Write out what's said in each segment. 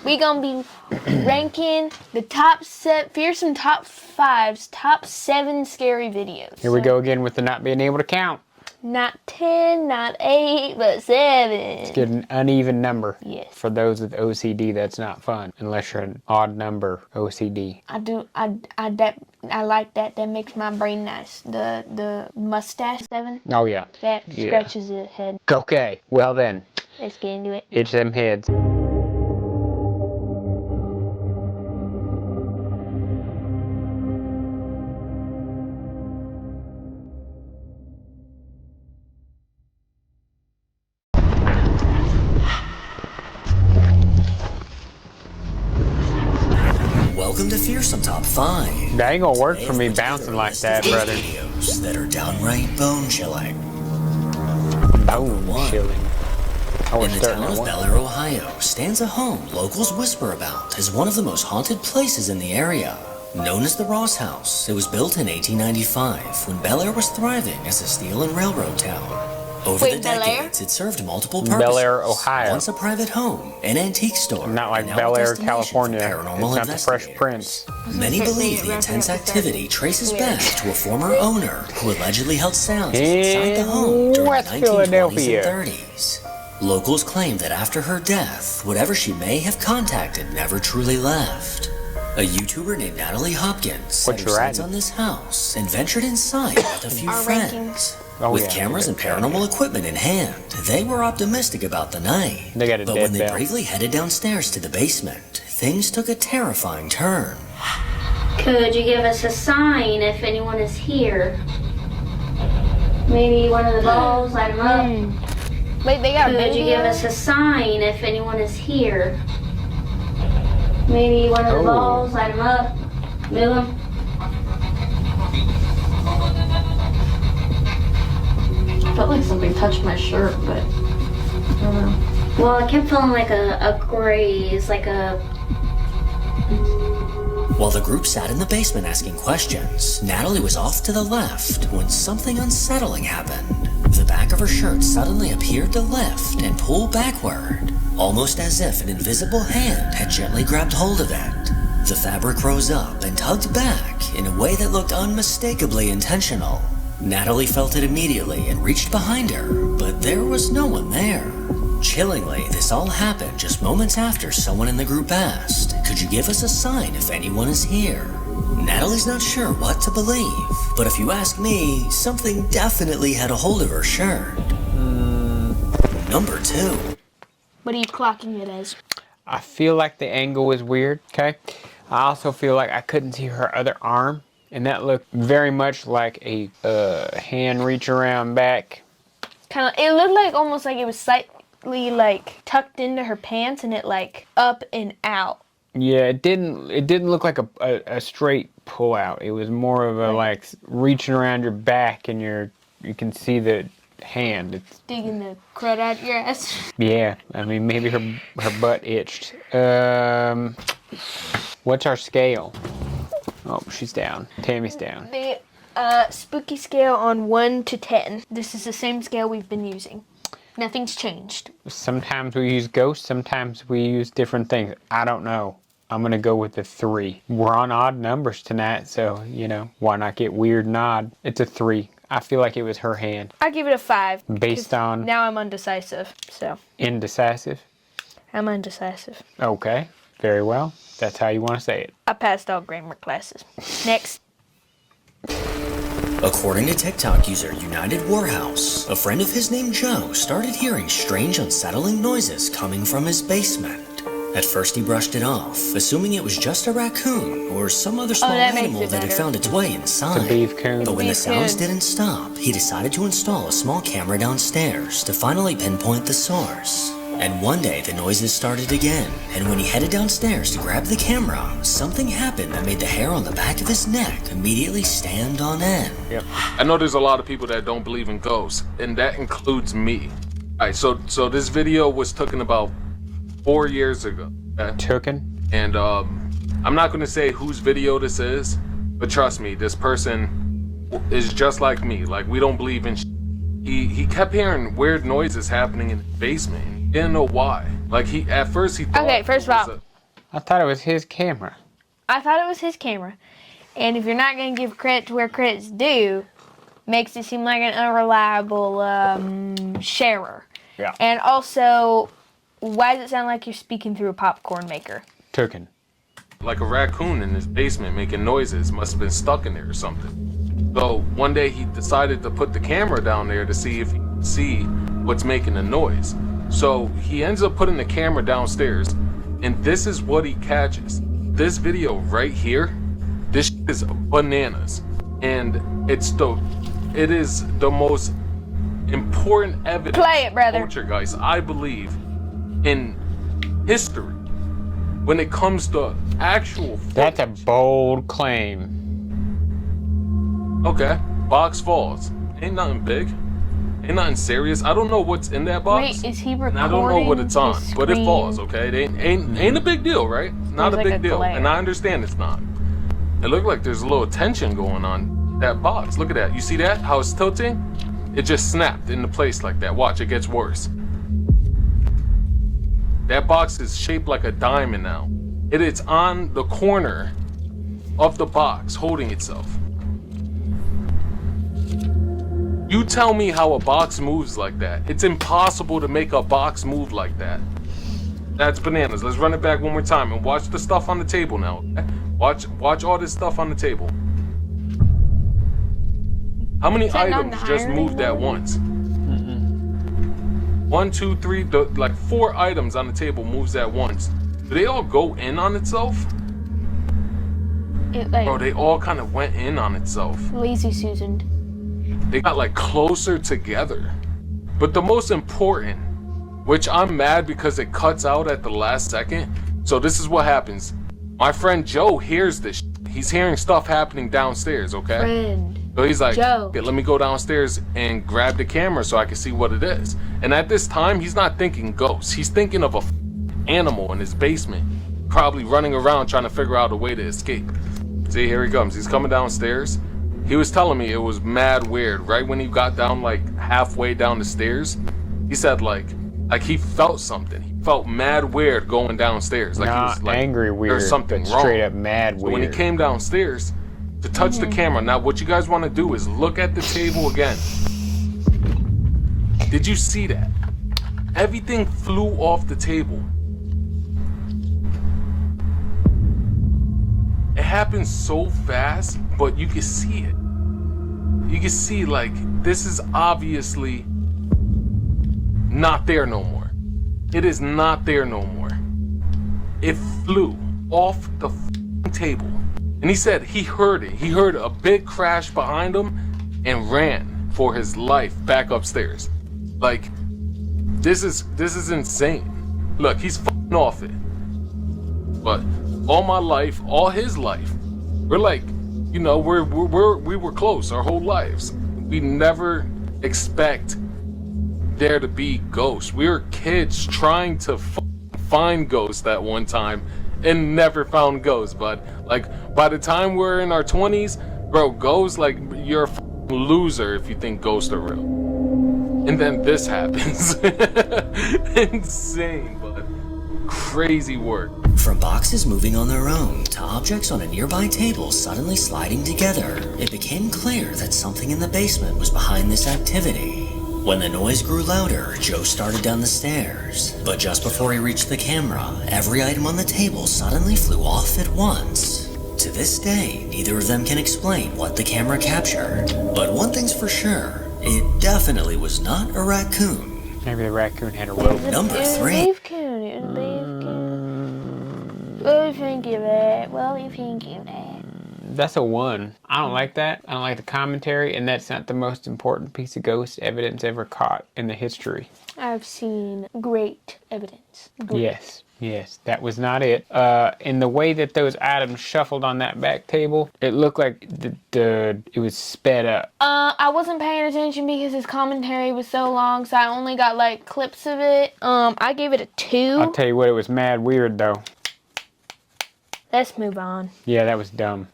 We gonna be ranking the fearsome top 5's top 7 scary videos. Here we go again with the not being able to count. Not 10, not 8, but 7. Let's get an uneven number. Yes. For those with OCD, that's not fun unless you're an odd number OCD. I like that. That makes my brain nice. The mustache 7. Oh yeah. That scratches the head. Okay. Well then. Let's get into it. Itch them heads. Welcome to Fearsome Top 5. That ain't gonna work for me bouncing like that, brother. Videos that are downright bone-chilling. Bone-chilling. In the town of Bel Air, Ohio, stands a home locals whisper about as one of the most haunted places in the area. Known as the Ross House, it was built in 1895 when Bel Air was thriving as a steel and railroad town. Over the decades, it served multiple purposes. Bel Air, Ohio. Once a private home, an antique store. Not like Bel Air, California. It's not the Fresh Prince. Many believe the intense activity traces back to a former owner who allegedly held sounds inside the home during the 1920s and 30s. Locals claim that after her death, whatever she may have contacted never truly left. A YouTuber named Natalie Hopkins set her sights on this house and ventured inside with a few friends. With cameras and paranormal equipment in hand, they were optimistic about the night. But when they bravely headed downstairs to the basement, things took a terrifying turn. Could you give us a sign if anyone is here? Maybe one of the balls, light them up. Wait, they got Could you give us a sign if anyone is here? Maybe one of the balls, light them up, move them. I felt like something touched my shirt, but I don't know. Well, I kept feeling like a graze, like a... While the group sat in the basement asking questions, Natalie was off to the left when something unsettling happened. The back of her shirt suddenly appeared to lift and pull backward, almost as if an invisible hand had gently grabbed hold of it. The fabric rose up and tugged back in a way that looked unmistakably intentional. Natalie felt it immediately and reached behind her, but there was no one there. Chillingly, this all happened just moments after someone in the group asked, "Could you give us a sign if anyone is here?" Natalie's not sure what to believe, but if you ask me, something definitely had a hold of her shirt. Number 2. What are you clocking it as? I feel like the angle was weird, okay? I also feel like I couldn't see her other arm. And that looked very much like a hand reach around back. It looked like almost like it was slightly like tucked into her pants and it like up and out. Yeah, it didn't look like a straight pull out. It was more of a like reaching around your back and you can see the hand. It's digging the crud out your ass. Yeah, I mean maybe her butt itched. What's our scale? Oh, she's down. Tammy's down. The spooky scale on 1 to 10. This is the same scale we've been using. Nothing's changed. Sometimes we use ghosts, sometimes we use different things. I don't know. I'm going to go with a 3. We're on odd numbers tonight, so, you know, why not get weird and odd? It's a 3. I feel like it was her hand. I give it a 5. Based on? Now I'm undecisive, so. Indecisive? I'm undecisive. Okay, very well. That's how you want to say it. I passed all grammar classes. Next. According to TikTok user United Warhouse, a friend of his named Joe started hearing strange, unsettling noises coming from his basement. At first he brushed it off, assuming it was just a raccoon or some other small animal that had found its way inside. It's a beef coon. But when the sounds didn't stop, he decided to install a small camera downstairs to finally pinpoint the source. And one day the noises started again, and when he headed downstairs to grab the camera, something happened that made the hair on the back of his neck immediately stand on end. Yep. I know there's a lot of people that don't believe in ghosts, and that includes me. Alright, so this video was taken about 4 years ago. Okay? And I'm not gonna say whose video this is, but trust me, this person is just like me. Like, we don't believe in he kept hearing weird noises happening in the basement. Didn't know why. Like at first he thought. Okay, first of all, I thought it was his camera. I thought it was his camera. And if you're not going to give credit to where credit's due, makes it seem like an unreliable sharer. Yeah. And also, why does it sound like you're speaking through a popcorn maker? Tooken. Like a raccoon in his basement making noises, must have been stuck in there or something. So one day he decided to put the camera down there to see if he could see what's making the noise. So he ends up putting the camera downstairs, and this is what he catches. This video right here, this is bananas. And it is the most important evidence. Play it, brother. Poltergeist, I believe, in history. When it comes to actual footage. That's a bold claim. Okay, box falls. Ain't nothing big. Ain't nothing serious. I don't know what's in that box. Wait, is he recording? And I don't know what it's on, his but it screen? falls, okay? It ain't a big deal, right? Not a There's like big a deal. glare. And I understand it's not. It looked like there's a little tension going on that box. Look at that. You see that? How it's tilting? It just snapped into place like that. Watch, it gets worse. That box is shaped like a diamond now. It is on the corner of the box, holding itself. You tell me how a box moves like that. It's impossible to make a box move like that. That's bananas. Let's run it back one more time and watch the stuff on the table now. Okay? Watch all this stuff on the table. How many that not items the just ironing moved at board? once? 1, 2, 3, like 4 items on the table moves at once. Do they all go in on itself? It, like, Bro, they all kind of went in on itself. lazy Susan. They got like closer together. But the most important, which I'm mad because it cuts out at the last second. So this is what happens. My friend Joe hears this. He's hearing stuff happening downstairs, okay? Friend. So he's like, Joe. okay, let me go downstairs and grab the camera so I can see what it is. And at this time, he's not thinking ghosts. He's thinking of a animal in his basement, probably running around trying to figure out a way to escape. See, here he comes. He's coming downstairs. He was telling me it was mad weird. Right when he got down, like halfway down the stairs, he said like he felt something. He felt mad weird going downstairs. Like he was like angry weird. There's something but wrong. Straight up mad So weird. when he came downstairs to touch the camera, now what you guys want to do is look at the table again. Did you see that? Everything flew off the table. It happened so fast, but you can see it. You can see like this is obviously not there no more. It is not there no more. It flew off the table. And he said he heard it. He heard a big crash behind him and ran for his life back upstairs. Like, this is insane. Look, he's fucking off it. But all my life, all his life, we're like, you know, we were close our whole lives. We never expect there to be ghosts. We were kids trying to find ghosts at one time and never found ghosts. But like by the time we're in our 20s, bro, ghosts, like you're a loser if you think ghosts are real. And then this happens. Insane, but crazy work. From boxes moving on their own to objects on a nearby table suddenly sliding together, it became clear that something in the basement was behind this activity. When the noise grew louder, Joe started down the stairs. But just before he reached the camera, every item on the table suddenly flew off at once. To this day, neither of them can explain what the camera captured. But one thing's for sure, it definitely was not a raccoon. Maybe the raccoon had a rope. Number It was a 3. beef coon. It was a beef coon. What do you think of that? What do you think of that? That's a 1. I don't like that. I don't like the commentary, and that's not the most important piece of ghost evidence ever caught in the history. I've seen great evidence. Great. Yes, that was not it. In the way that those items shuffled on that back table, it looked like it was sped up. I wasn't paying attention because his commentary was so long, so I only got like clips of it. I gave it a 2. I'll tell you what, it was mad weird though. Let's move on. Yeah, that was dumb.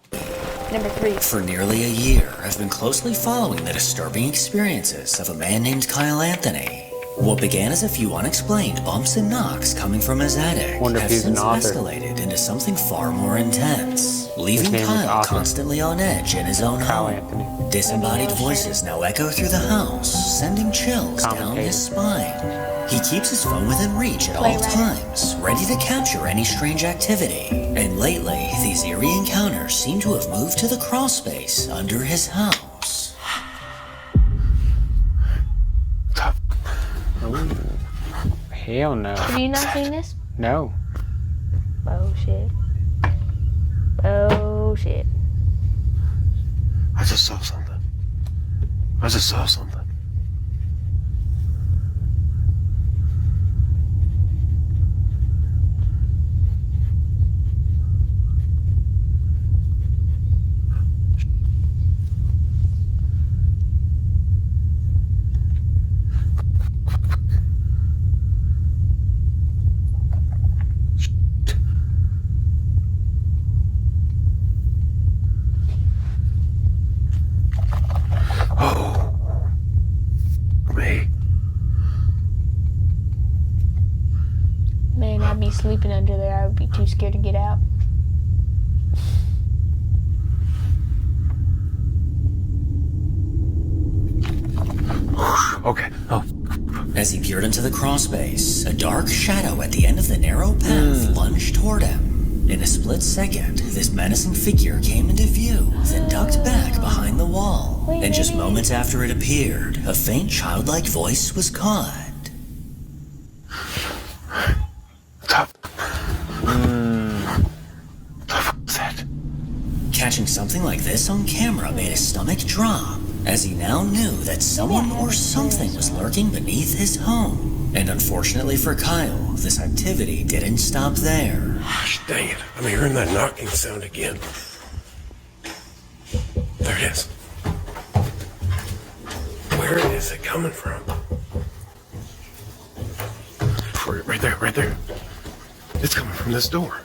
Number 3. For nearly a year, I've been closely following the disturbing experiences of a man named Kyle Anthony. What began as a few unexplained bumps and knocks coming from his attic Wonder if have he's an since author. escalated into something far more intense, leaving name is Kyle Author. constantly on edge in his own Kyle home. Anthony. Disembodied voices now echo through the house, sending chills down Commentator. his spine. He keeps his phone within reach at all Playwright. times, ready to capture any strange activity. And lately, these eerie encounters seem to have moved to the crawl space under his house. Hell no. Have you not seen this? No. Oh shit. Oh shit. I just saw something. I just saw something. Me. Man, I'd be sleeping under there. I would be too scared to get out. Okay. Oh, As he peered into the crawl space, a dark shadow at the end of the narrow path lunged toward him. In a split second, this menacing figure came into view, then ducked back behind the wall. And just moments after it appeared, a faint childlike voice was caught. top. What's that? Catching something like this on camera made his stomach drop, as he now knew that someone or something was lurking beneath his home. And unfortunately for Kyle, this activity didn't stop there. Gosh, dang it. I'm hearing that knocking sound again. There it is. Where is it coming from? Right there, right there. It's coming from this door.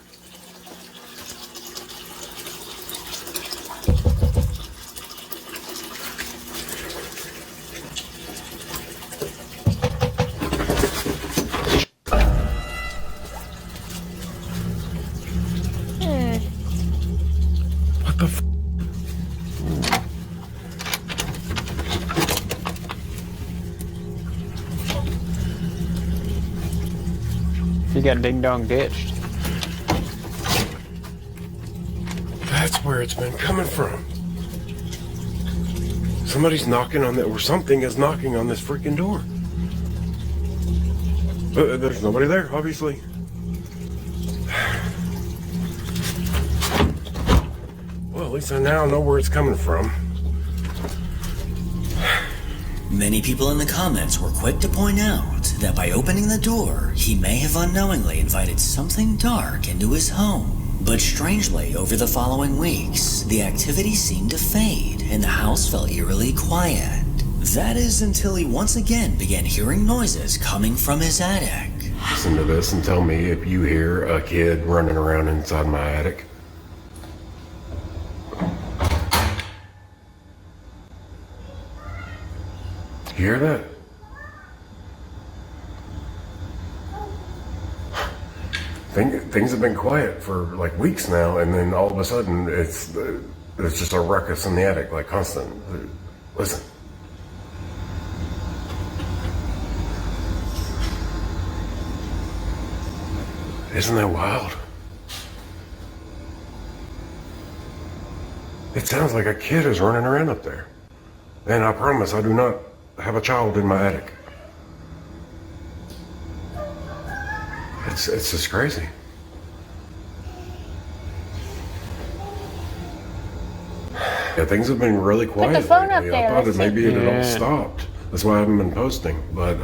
What the f? He got ding dong ditched. That's where it's been coming from. Somebody's knocking on that, or something is knocking on this freaking door. There's nobody there, obviously. Well, at least I now know where it's coming from. Many people in the comments were quick to point out that by opening the door, he may have unknowingly invited something dark into his home. But strangely, over the following weeks, the activity seemed to fade and the house felt eerily quiet. That is until he once again began hearing noises coming from his attic. Listen to this and tell me if you hear a kid running around inside my attic. You hear that? Things have been quiet for like weeks now, and then all of a sudden it's just a ruckus in the attic, like constant. Listen. Isn't that wild? It sounds like a kid is running around up there. And I promise I do not have a child in my attic. It's just crazy. Yeah, things have been really quiet the phone up lately. there, I thought let's that maybe it had all Yeah. stopped. That's why I haven't been posting. But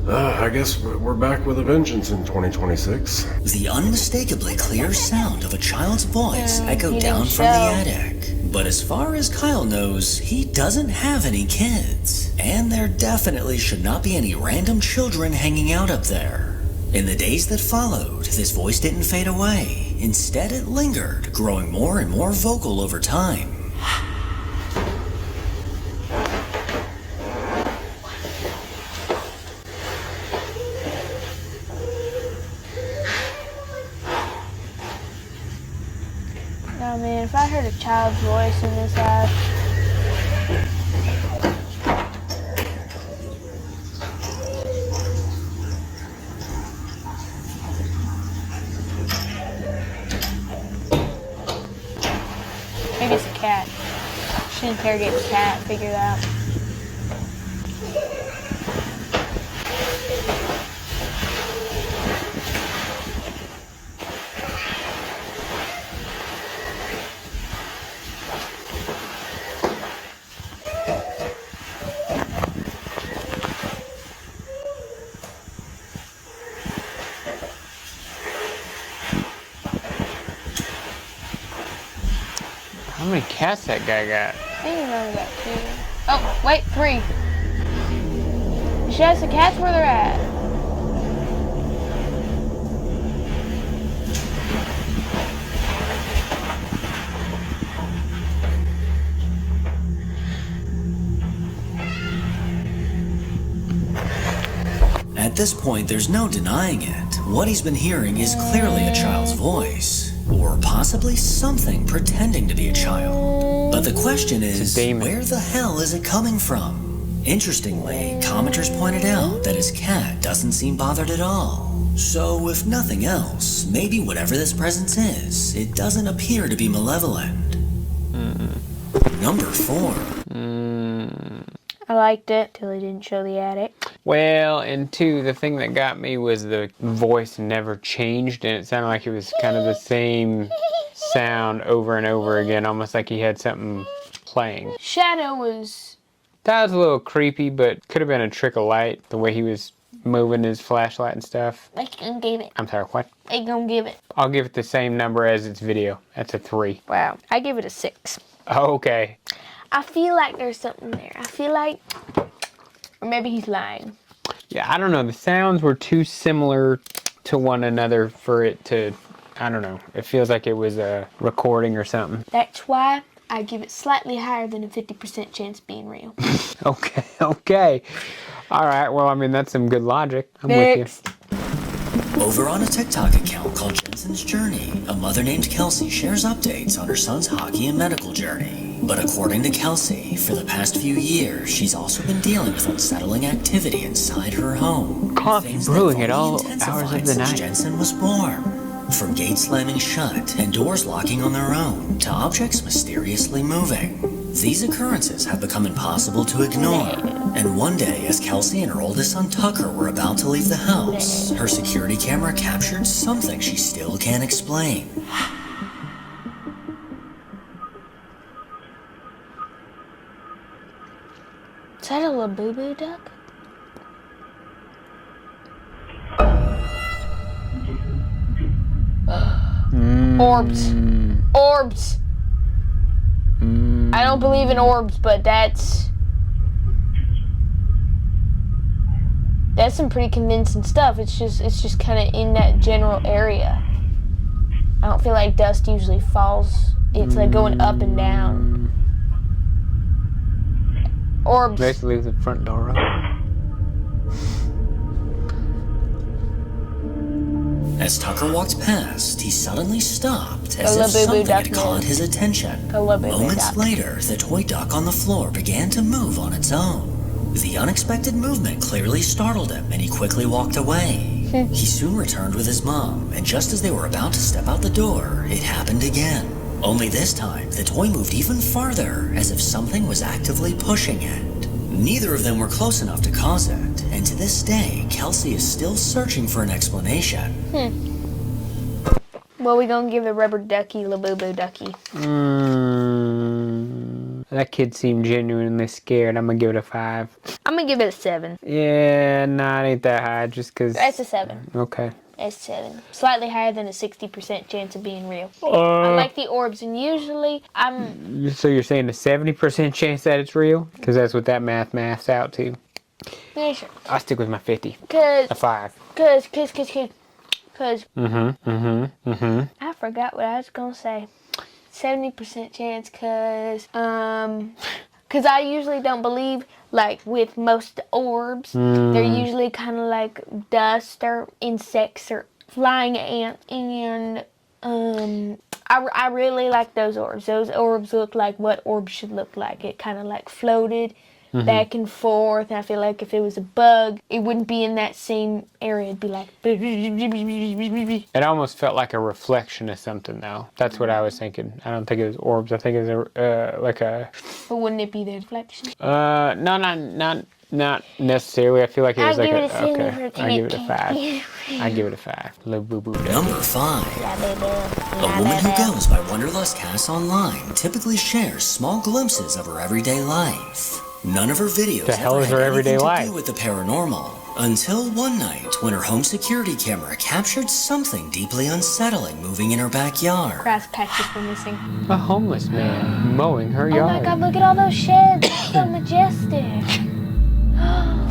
I guess we're back with a vengeance in 2026. The unmistakably clear sound of a child's voice echoed he down didn't from the show. attic. But as far as Kyle knows, he doesn't have any kids. And there definitely should not be any random children hanging out up there. In the days that followed, this voice didn't fade away. Instead, it lingered, growing more and more vocal over time. Oh man, if I heard a child's voice in this house. Maybe it's a cat. Should interrogate the cat, figure it out. How many cats that guy got? I think he's only got 2. Oh, wait, 3. You should ask the cats where they're at. At this point, there's no denying it. What he's been hearing is clearly a child's voice, or possibly something pretending to be a child. But the question is, where the hell is it coming from? Interestingly, commenters pointed out that his cat doesn't seem bothered at all. So, if nothing else, maybe whatever this presence is, it doesn't appear to be malevolent. Number 4. I liked it till he didn't show the attic. Well, and 2, the thing that got me was the voice never changed, and it sounded like it was kind of the same sound over and over again, almost like he had something playing. Shadow was... That was a little creepy, but could have been a trick of light, the way he was moving his flashlight and stuff. They gonna give it. I'm sorry, what? They gonna give it. I'll give it the same number as its video. That's a 3. Wow. I give it a 6. Okay. I feel like there's something there. I feel like... Or maybe he's lying. Yeah, I don't know. The sounds were too similar to one another for it to... I don't know. It feels like it was a recording or something. That's why I give it slightly higher than a 50% chance of being real. Okay. All right, well, I mean, that's some good logic. I'm with you. Over on a TikTok account called Jensen's Journey, a mother named Kelsey shares updates on her son's hockey and medical journey. But according to Kelsey, for the past few years, she's also been dealing with unsettling activity inside her home. Coffee brewing at all hours of the night. Jensen was born. From gates slamming shut and doors locking on their own to objects mysteriously moving. These occurrences have become impossible to ignore. And one day, as Kelsey and her oldest son Tucker were about to leave the house, her security camera captured something she still can't explain. Is that a Labubu duck? Orbs. Orbs. I don't believe in orbs, but that's some pretty convincing stuff. It's just kind of in that general area. I don't feel like dust usually falls. It's like going up and down. Orbs. Let's leave the front door open. As Tucker walked past, he suddenly stopped as A if Labubu something duck had caught moved. his attention. A Labubu Moments duck. later, the toy duck on the floor began to move on its own. The unexpected movement clearly startled him, and he quickly walked away. He soon returned with his mom, and just as they were about to step out the door, it happened again. Only this time, the toy moved even farther, as if something was actively pushing it. Neither of them were close enough to cause it, and to this day, Kelsey is still searching for an explanation. Well, we gonna give the rubber ducky Labubu ducky. That kid seemed genuinely scared. I'm gonna give it a 5. I'm gonna give it a 7. Yeah, nah, it ain't that high, just cause... That's a 7. Okay. It's 7. Slightly higher than a 60% chance of being real. I like the orbs, and usually So you're saying a 70% chance that it's real? Because that's what that maths out to. yeah, sure. I'll stick with my 50. Cause A 5. I forgot what I was gonna say. 70% chance, cause I usually don't believe, like with most orbs, they're usually kind of like dust or insects or flying ants, and I really like those orbs. Those orbs look like what orbs should look like. It kind of like floated back and forth. And I feel like if it was a bug, it wouldn't be in that same area. It'd be like. It almost felt like a reflection of something, though. That's what I was thinking. I don't think it was orbs. I think it was like a. But wouldn't it be the reflection? No, not necessarily. I feel like it was like I'll give a. it a Okay, I give it a 5. I give it a 5. Little boo boo. Number 5. A woman who goes by Wanderlust Cass online typically shares small glimpses of her everyday life. None of her videos The hell ever is had her everyday anything to life? do with the paranormal, until one night when her home security camera captured something deeply unsettling moving in her backyard. Grass patches were missing. A homeless man mowing her Oh yard. my god, look at all those sheds. It's so majestic.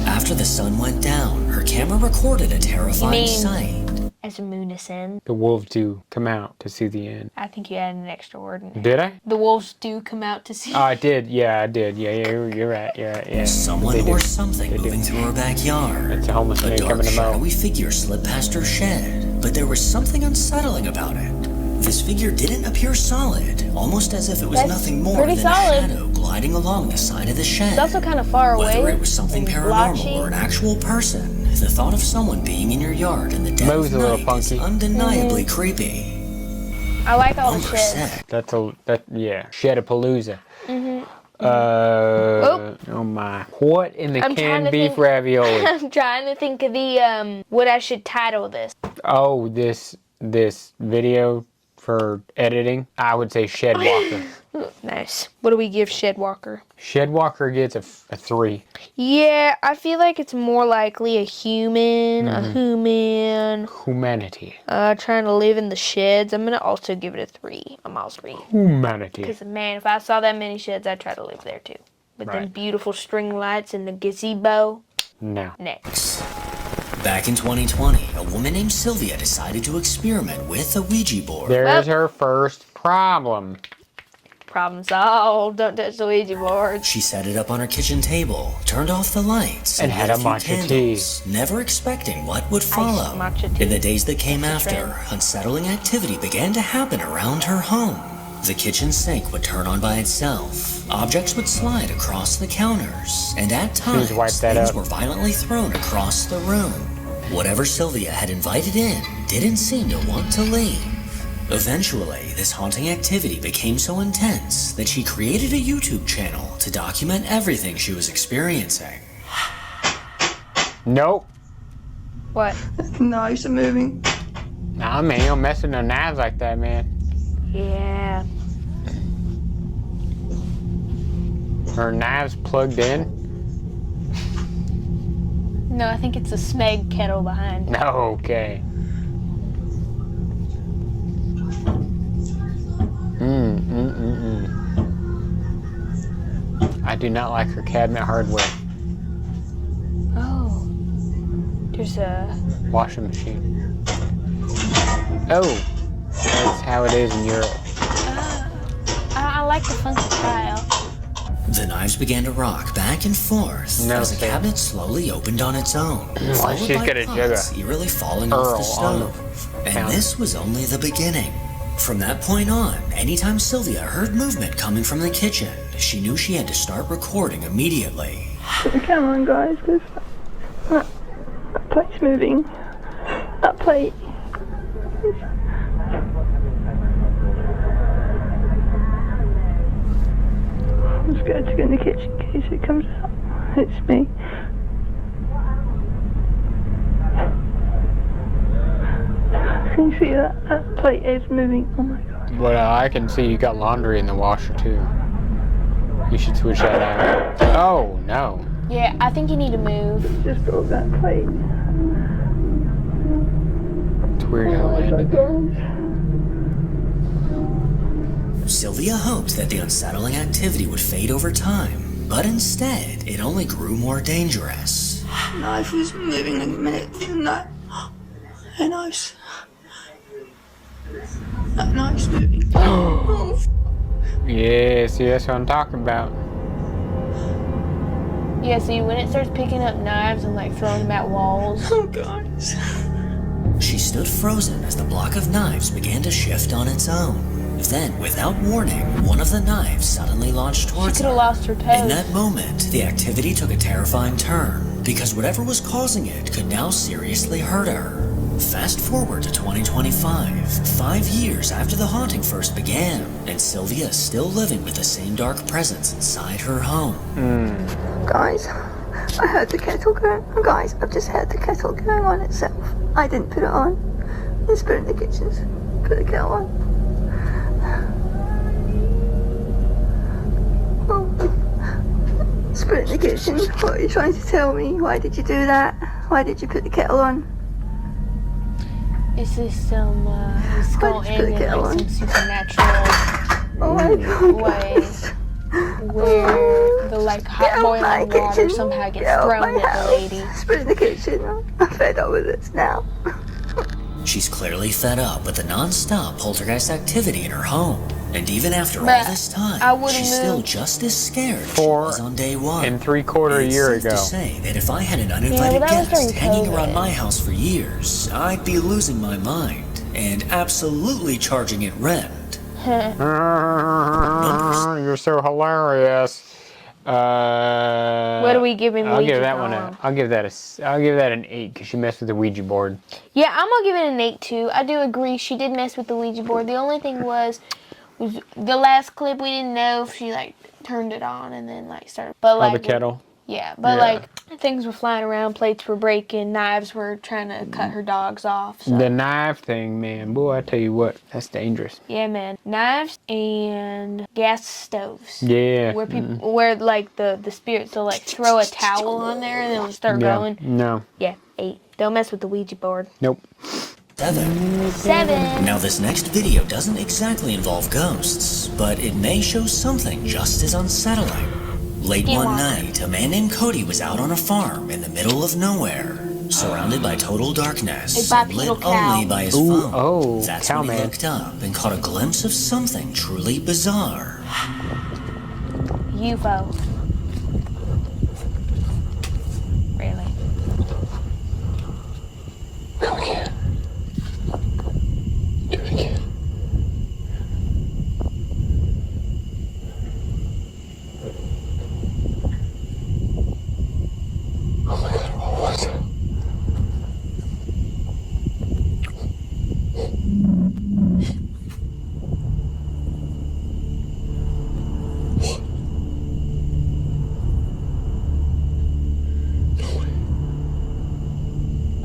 After the sun went down, her camera recorded a terrifying mean- sight. As a moon ascend. The wolves do come out to see the end. I think you added an extra word in there. Did I? The wolves do come out to see. Oh, I did. Yeah, I did. Yeah, you're right. You're right. Yeah. Someone They do. or something They do. moving through her backyard. It's a homeless A man dark, coming to mow. shadowy figure slid past her shed, but there was something unsettling about it. This figure didn't appear solid, almost as if it was That's nothing more pretty than solid. a shadow gliding along the side of the shed. It's also kind of far away. Whether it was something and paranormal blotchy. or an actual person, the thought of someone being in your yard in the dead Mo's of a little night is funky. undeniably creepy. I like all the Number sheds. 6. Yeah. Shedapalooza. Mm-hmm. Oh my. What in the I'm trying canned to beef think- ravioli? I'm trying to think of the what I should title this. Oh, this video for editing, I would say Shedwalker. Nice. What do we give Shedwalker? Shedwalker gets a 3. Yeah, I feel like it's more likely a human, Humanity. trying to live in the sheds. I'm gonna also give it a 3. I'm all 3. Humanity. Because man, if I saw that many sheds, I'd try to live there too. With them Right. beautiful string lights and the gazebo. No. Next. Back in 2020, a woman named Sylvia decided to experiment with a Ouija board. There's her first problem. Problem solved. Don't touch the Ouija board. She set it up on her kitchen table, turned off the lights, And had lit a few matcha candles, never expecting what would follow. matcha tea. In the days that came That's a after, trend. unsettling activity began to happen around her home. The kitchen sink would turn on by itself, objects would slide across the counters, and at times wipe that things up. were violently thrown across the room. Whatever Sylvia had invited in didn't seem to want to leave. Eventually, this haunting activity became so intense that she created a YouTube channel to document everything she was experiencing. Nope. What? Knives are moving. Nah, man, you don't mess with no knives like that, man. Yeah. Her knives plugged in? No, I think it's a Smeg kettle behind. No, okay. I do not like her cabinet hardware. Oh. There's a. Washing machine. Oh, that's how it is in Europe. I like the funky tile. The knives began to rock back and forth No, as the sir. cabinet slowly opened on its own, Well, followed she's by got a jug pots of eerily falling off the Earl on stove. the And counter. this was only the beginning. From that point on, anytime Sylvia heard movement coming from the kitchen, she knew she had to start recording immediately. Put the camera on, guys, because that plate's moving. That plate. I'm scared to go in the kitchen in case it comes out. It's me. Can you see that? That plate is moving. Oh my god. But I can see you got laundry in the washer too. You should switch that out. Oh, no. Yeah, I think you need to move. Just broke that plate. It's weird how it landed there. Sylvia hoped that the unsettling activity would fade over time, but instead, it only grew more dangerous. Knife was moving like a minute. That knife's. That knife's moving. Yeah, see, that's what I'm talking about. Yeah, see, when it starts picking up knives and like throwing them at walls. Oh god. She stood frozen as the block of knives began to shift on its own. Then, without warning, one of the knives suddenly launched She towards could have her. lost her In toes. that moment, the activity took a terrifying turn, because whatever was causing it could now seriously hurt her. Fast forward to 2025, 5 years after the haunting first began, and Sylvia is still living with the same dark presence inside her home. Guys, I heard the kettle going. Guys, I've just heard the kettle going on itself. I didn't put it on. The spirit in the kitchen's put the kettle on. Oh, spirit in the kitchen. What are you trying to tell me? Why did you do that? Why did you put the kettle on? Is this some, it's going to end in like some supernatural Oh my way where the like hot boiling water somehow gets thrown at the lady? Spirit in the kitchen. I'm fed up with this now. She's clearly fed up with the non-stop poltergeist activity in her home. And even after all But this I time, would've she's still moved just as scared as she 4 was on day one. and 3/4 And it's year safe ago. to say that if I had an uninvited well, that was guest during hanging around COVID. my house for years, I'd be losing my mind and absolutely charging it rent. You're so hilarious. What are we giving I'll Ouija give that one board? I'll give that an 8 because she messed with the Ouija board. Yeah, I'm gonna give it an 8 too. I do agree she did mess with the Ouija board. The only thing was the last clip we didn't know if she like turned it on and then like started. But Oh, like the kettle. Yeah, but Yeah. like things were flying around, plates were breaking, knives were trying to cut her dogs off. So. The knife thing, man, boy, I tell you what, that's dangerous. Yeah, man, knives and gas stoves. Yeah. Where people, where like the spirits will like throw a towel on there and it'll start Yeah. going. No. Yeah, 8. Don't mess with the Ouija board. Nope. 7. 7. Now this next video doesn't exactly involve ghosts, but it may show something just as unsettling. Late Get one one. night, a man named Cody was out on a farm in the middle of nowhere, surrounded by total darkness, A and bipedal lit cow. only by his Ooh, phone. oh, That's cow when he man. looked up and caught a glimpse of something truly bizarre. UFO. Really? Come again. Do it again. Oh my god, what was it?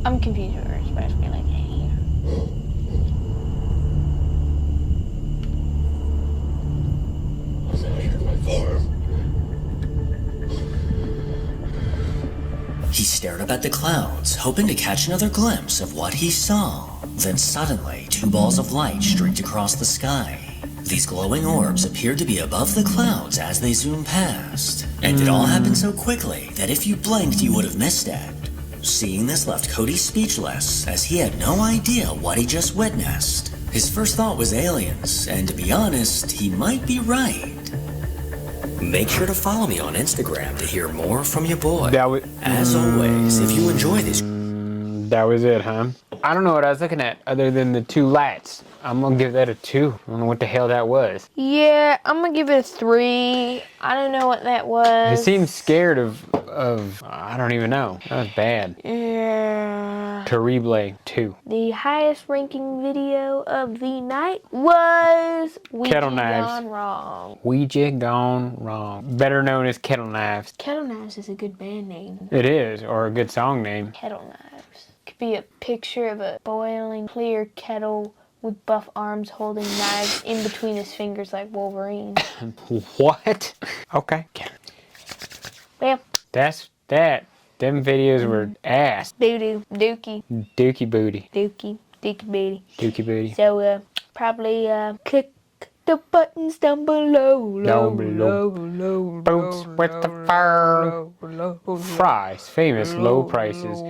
I'm confused with her expression. Like, hey. I'm out here at my farm. He stared up at the clouds, hoping to catch another glimpse of what he saw. Then suddenly, 2 balls of light streaked across the sky. These glowing orbs appeared to be above the clouds as they zoomed past. And it all happened so quickly that if you blinked, you would have missed it. Seeing this left Cody speechless, as he had no idea what he just witnessed. His first thought was aliens, and to be honest, he might be right. Make sure to follow me on Instagram to hear more from your boy. That was, As always, if you enjoy this, that was it, huh? I don't know what I was looking at other than the 2 lights. I'm gonna give that a 2. I don't know what the hell that was. Yeah, I'm gonna give it a 3. I don't know what that was. It seemed scared of I don't even know. That was bad. Yeah. Terrible 2. The highest ranking video of the night was Ouija Kettle knives. Gone Wrong. Ouija gone wrong. Better known as Kettle Knives. Kettle Knives is a good band name. It is, or a good song name. Kettle Knives. Could be a picture of a boiling clear kettle with buff arms holding knives in between his fingers like Wolverine. What? Okay. Well, That's that. Them videos were ass. doo-doo, dookie, Dookie booty. dookie, dookie booty. Dookie booty. So, probably, click the buttons down below. Down below. Boots with the fur. Fries. Famous low prices.